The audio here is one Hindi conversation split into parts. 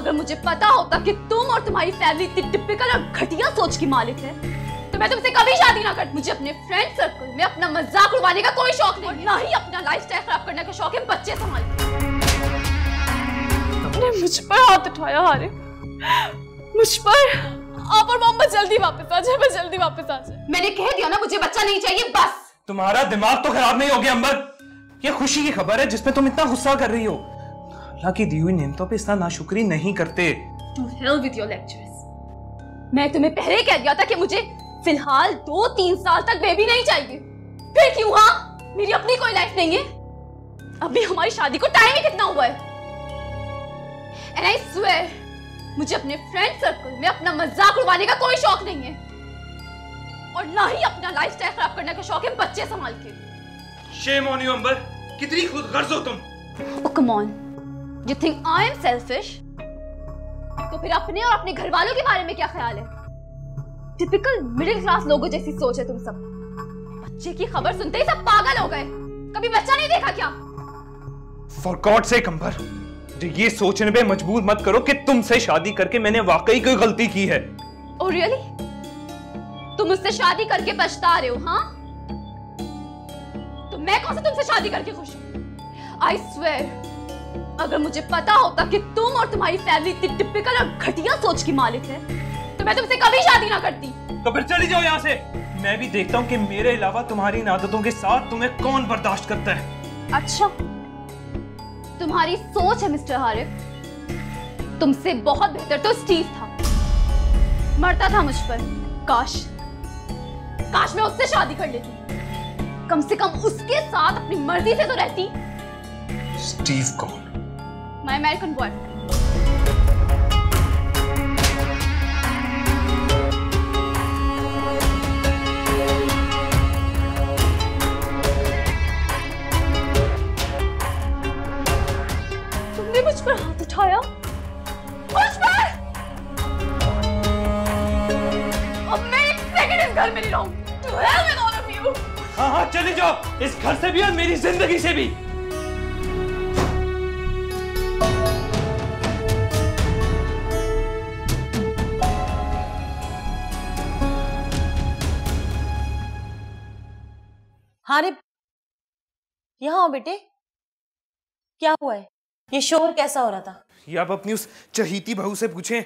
अगर मुझे पता होता कि तुम और तुम्हारी फैमिली इतनी टिपिकल और घटिया सोच की मालिक है तो मैं तुमसे कभी शादी ना करती। मुझे अपने फ्रेंड सर्कल में अपना मजाक उड़वाने का कोई शौक नहीं, और ना ही अपना लाइफस्टाइल खराब करने का शौक है बच्चे संभालने। तुमने मुझ पर हाथ उठाया हारिब, मुझ पर। आप और मोहम्मद जल्दी वापस आ जाए, मैं जल्दी वापस आ जाए। मैंने कह दिया ना मुझे बच्चा नहीं चाहिए, बस। तुम्हारा दिमाग तो खराब नहीं हो गया अंबर? ये खुशी की खबर है जिसपे तुम इतना गुस्सा कर रही हो। अल्लाह की दी हुई नेमतों पे इतना नाशुक्री नहीं करते। To hell with your lectures। मैं तुम्हें पहले कह दिया था कि मुझे फिलहाल 2-3 साल तक बेबी नहीं चाहिए। फिर क्यों? हाँ, मेरी अपनी कोई लाइफ नहीं है। अभी हमारी शादी को टाइम ही कितना हुआ है। And I swear, मुझे अपने फ्रेंड सर्कल में अपना मजाक उड़वाने का कोई शौक नहीं है, और ना ही अपना लाइफस्टाइल खराब करने का शौक है बच्चे संभाल के। Shame on you अंबर, कितनी खुदगर्ज हो तुम। Oh come on, you think I am selfish? तो फिर अपने और अपने घर वालों के बारे में क्या ख्याल है? टिपिकल मिडिल क्लास लोगों जैसी सोच है तुम सब। बच्चे की खबर सुनते ही सब पागल हो गए। कभी बच्चा नहीं देखा क्या? For God's sake अंबर, ये सोचने पे मजबूर मत करो कि तुमसे शादी करके मैंने वाकई कोई गलती की है। Oh really? तुम मुझसे शादी करके पछता रहे हो, हाँ? तो मैं कौन सा तुमसे शादी करके खुश हूँ? I swear, अगर मुझे पता होता कि तुम और तुम्हारी फैमिली इतनी टिपिकल और घटिया सोच की मालिक है तो मैं तुमसे कभी शादी ना करती। तो फिर चली जाओ यहाँ से। मैं भी देखता हूँ कि मेरे अलावा तुम्हारी इन आदतों के साथ तुम्हें कौन बर्दाश्त करता है। अच्छा, तुम्हारी सोच है मिस्टर हारिब। तुमसे बहुत बेहतर तो स्टीव था, मरता था मुझ पर। काश मैं उससे शादी कर लेती, कम से कम उसके साथ अपनी मर्जी से तो रहती। स्टीव कौन? My American boyfriend. तुमने मुझ पर हाथ उठाया, मुझ पर। अब मैं एक सेकंड इस घर में नहीं रहूंगी। To hell with all of you। हाँ चली जाओ, इस घर से भी और मेरी जिंदगी से भी। हारिब, यहाँ आओ बेटे। क्या हुआ है? ये शोर कैसा हो रहा था? ये आप अपनी उस चहीती बहू से पूछें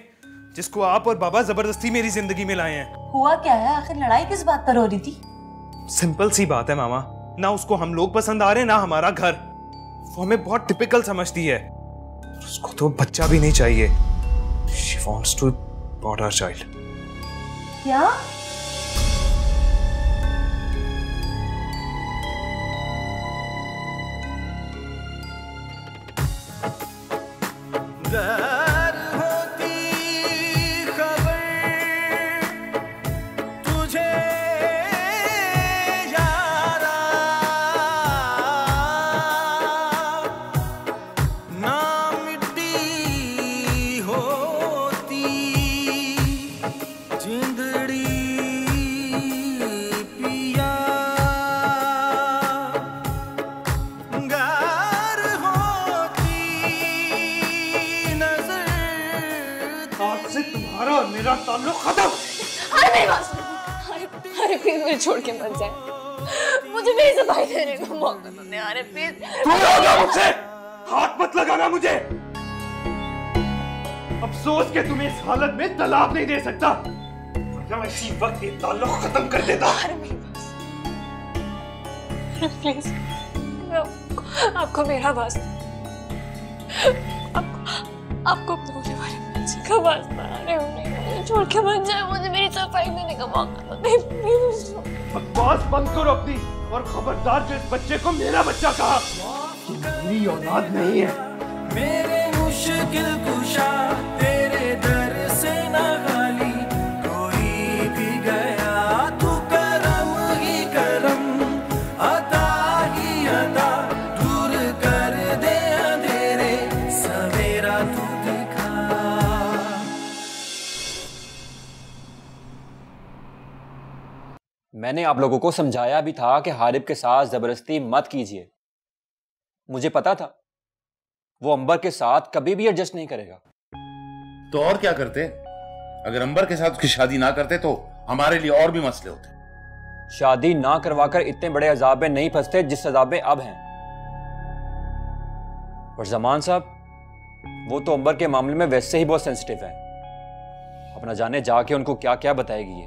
जिसको आप और बाबा जबरदस्ती मेरी जिंदगी में लाए हैं। हुआ क्या है? आखिर लड़ाई किस बात पर हो रही थी? सिंपल सी बात है मामा, ना उसको हम लोग पसंद आ रहे ना हमारा घर। वो हमें बहुत टिपिकल समझती है। उसको तो बच्चा भी नहीं चाहिए। She wants to abort our child। क्या? मेरा ताल्लुक खत्म। अरे मेरी बात सुनो। अरे प्लीज मुझे छोड़ के मत जाए। मुझे मेरी सफाई देने का मौका दो। अरे प्लीज। तू हो मुझसे, हाथ मत लगाना मुझे। अफसोस कि तुम्हें इस हालत में तलाक नहीं दे सकता, वरना मैं इसी वक्त ये ताल्लुक खत्म कर देता। अरे मेरी बात प्लीज, आपको मेरा वास्ता, आपको अपने बोले वाले बच्चे का वास्ता। अरे नहीं, छोड़ के मत जाए। मुझे मेरी सफाई देने का मौका दो प्लीज। बकवास बंद करो अपनी, और खबरदार जो इस बच्चे को मेरा बच्चा कहा, मेरी औलाद नहीं है। मेरे मुश्किल कुशा तेरे दर से न खाली कोई भी गया, तू करम ही करम, अता ही अता, दूर कर दे अंधेरे, सवेरा तू दिखा। मैंने आप लोगों को समझाया भी था कि हारिब के साथ जबरदस्ती मत कीजिए। मुझे पता था वो अंबर के साथ कभी भी एडजस्ट नहीं करेगा। तो और क्या करते? अगर अंबर के साथ उसकी शादी ना करते तो हमारे लिए और भी मसले होते। शादी ना करवाकर इतने बड़े अजाब में नहीं फंसते जिस अजाब में अब हैं। और जमान साहब, वो तो अंबर के मामले में वैसे ही बहुत सेंसिटिव है। अपना जाने जाके उनको क्या क्या बताएगी ये।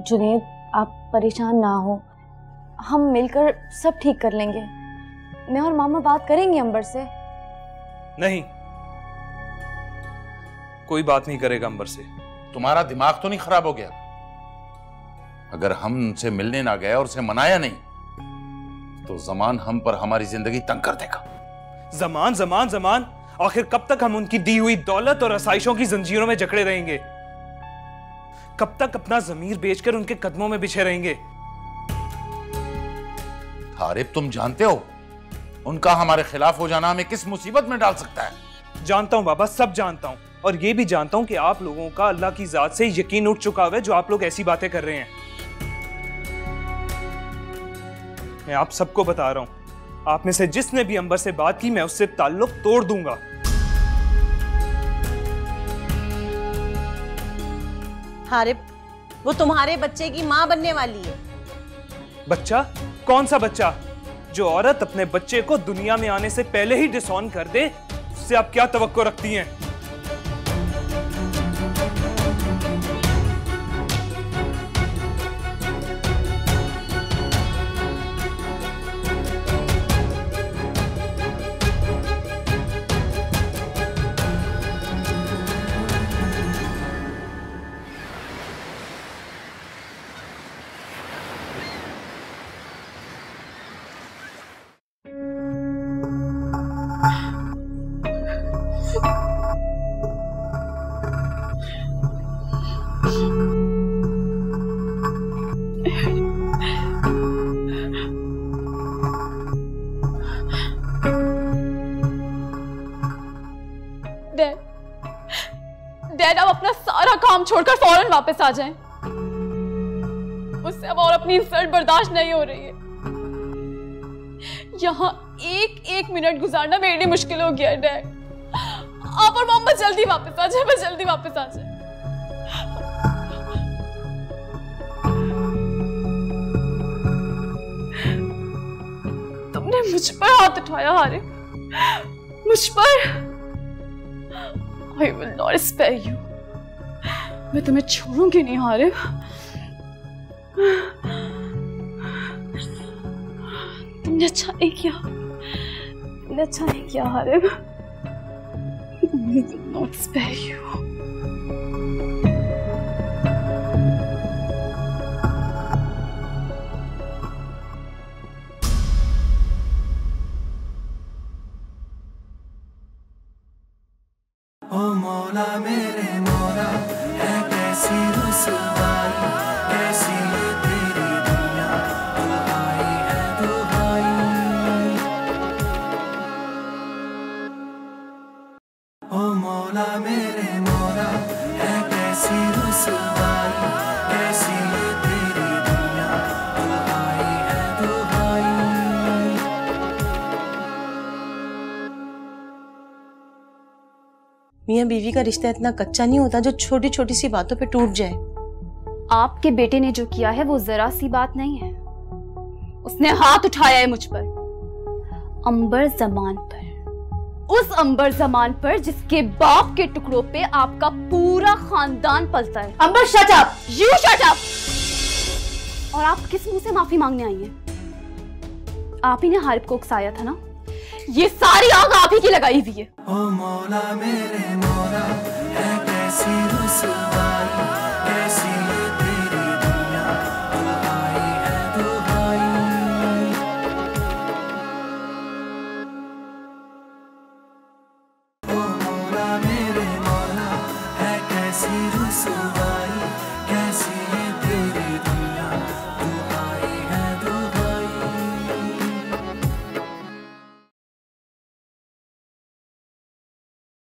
जुनैद, आप परेशान ना हो, हम मिलकर सब ठीक कर लेंगे। मैं और मामा बात करेंगे अंबर से। नहीं, कोई बात नहीं करेगा अंबर से। तुम्हारा दिमाग तो नहीं खराब हो गया? अगर हम उनसे मिलने ना गए और उसे मनाया नहीं तो जमान हम पर हमारी जिंदगी तंग कर देगा। जमान जमान जमान, आखिर कब तक हम उनकी दी हुई दौलत और आसाइशों की जंजीरों में जकड़े रहेंगे? कब तक अपना जमीर बेचकर उनके कदमों में बिछे रहेंगे? हारिब, तुम जानते हो उनका हमारे खिलाफ हो जाना हमें किस मुसीबत में डाल सकता है? जानता हूं बाबा, सब जानता हूं, और ये भी जानता हूं कि आप लोगों का अल्लाह की जात से यकीन उठ चुका है जो आप लोग ऐसी बातें कर रहे हैं। मैं आप सबको बता रहा हूं, आप में से जिसने भी अंबर से बात की मैं उससे ताल्लुक तोड़ दूंगा। हारिब, वो तुम्हारे बच्चे की मां बनने वाली है। बच्चा? कौन सा बच्चा? जो औरत अपने बच्चे को दुनिया में आने से पहले ही डिसऑन कर दे, उससे आप क्या तवक्को रखती हैं? डैड, आप अपना सारा काम छोड़कर फौरन वापस आ जाएं। मुझसे अब और अपनी इंसल्ट बर्दाश्त नहीं हो रही है। यहाँ एक एक मिनट गुजारना मेरे लिए मुश्किल हो गया है डैड। आप और मम्मा जल्दी वापस आ जाए, बस जल्दी वापस आ जाए। तुमने मुझ पर हाथ उठाया हारिब, मुझ पर। I will not spare you. मैं तुम्हें छोड़ूंगी नहीं हारिब। तुमने अच्छा नहीं किया, तुमने अच्छा नहीं किया Harib. I will not spare you. ओ मौला मेरे मौला, है कैसी रुसवाई, कैसी ये तेरी दुनिया, दुहाई है दुहाई। ओ मौला मेरे मौला, है कैसी रुसवाई, कैसी ये तेरी दुनिया, दुहाई है दुहाई। मियाँ बीवी का रिश्ता इतना कच्चा नहीं होता जो छोटी छोटी सी बातों पे टूट जाए। आपके बेटे ने जो किया है वो जरा सी बात नहीं है। उसने हाथ उठाया है मुझ पर, अंबर जमान पर, उस अंबर जमान पर जिसके बाप के टुकड़ों पे आपका पूरा खानदान पलता है। Ambar shut up, you shut up. और आप किस मुंह से माफी मांगने आई हैं? आप ही ने हारिब को उकसाया था ना, ये सारी आग आप ही की लगाई हुई है। ओ मौला मेरे मौला, है कैसी रुसवाई, कैसी ये तेरी दुनिया, दुहाई है दुहाई। ओ मौला मेरे मौला, है कैसी रुसवाई।